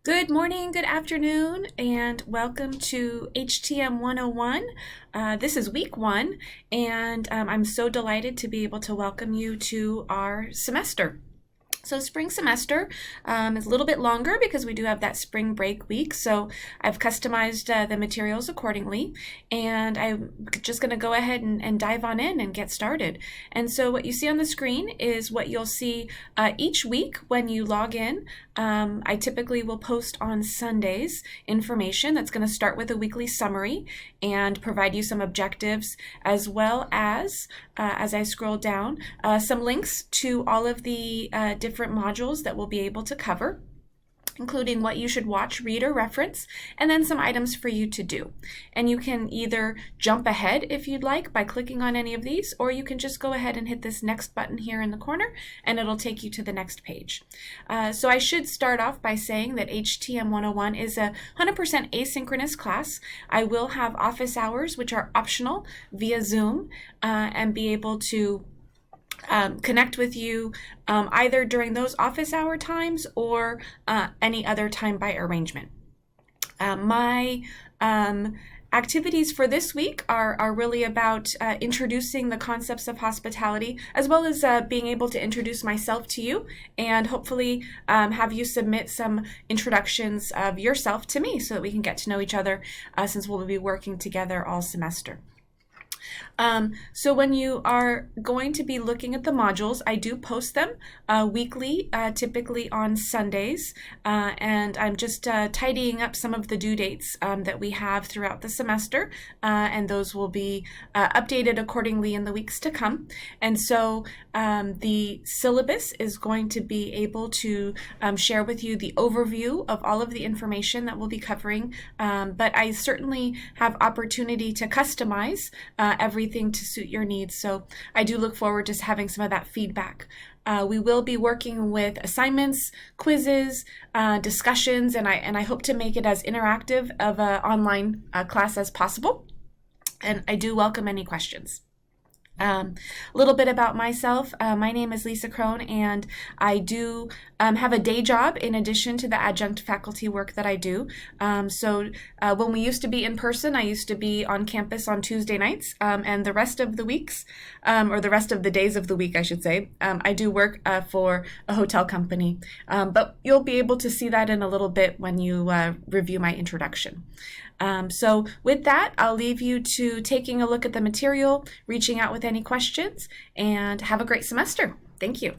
Good morning, good afternoon, and welcome to HTM 101. This is week one, and I'm so delighted to be able to welcome you to our semester. So spring semester is a little bit longer because we do have that spring break week. So I've customized the materials accordingly, and I'm just going to go ahead and dive on in and get started. And so what you see on the screen is what you'll see each week when you log in. I typically will post on Sundays information that's going to start with a weekly summary and provide you some objectives, as well as I scroll down, some links to all of the different modules that we'll be able to cover, including what you should watch, read, or reference, and then some items for you to do. And you can either jump ahead if you'd like by clicking on any of these, or you can just go ahead and hit this next button here in the corner, and it'll take you to the next page. So I should start off by saying that HTM 101 is a 100% asynchronous class. I will have office hours, which are optional, via Zoom, and be able to connect with you either during those office hour times or any other time by arrangement. My activities for this week are really about introducing the concepts of hospitality, as well as being able to introduce myself to you and hopefully have you submit some introductions of yourself to me so that we can get to know each other since we'll be working together all semester. So when you are going to be looking at the modules, I do post them weekly, typically on Sundays, and I'm just tidying up some of the due dates that we have throughout the semester, and those will be updated accordingly in the weeks to come. And so the syllabus is going to be able to share with you the overview of all of the information that we'll be covering, but I certainly have opportunity to customize everything to suit your needs. So I do look forward to having some of that feedback. We will be working with assignments, quizzes, discussions, and I hope to make it as interactive of an online class as possible. And I do welcome any questions. A little bit about myself. My name is Lisa Crone, and I do have a day job in addition to the adjunct faculty work that I do. So when we used to be in person, I used to be on campus on Tuesday nights, and the rest of the weeks, or the rest of the days of the week, I should say, I do work for a hotel company. But you'll be able to see that in a little bit when you review my introduction. So with that, I'll leave you to taking a look at the material, reaching out with any questions, and have a great semester. Thank you.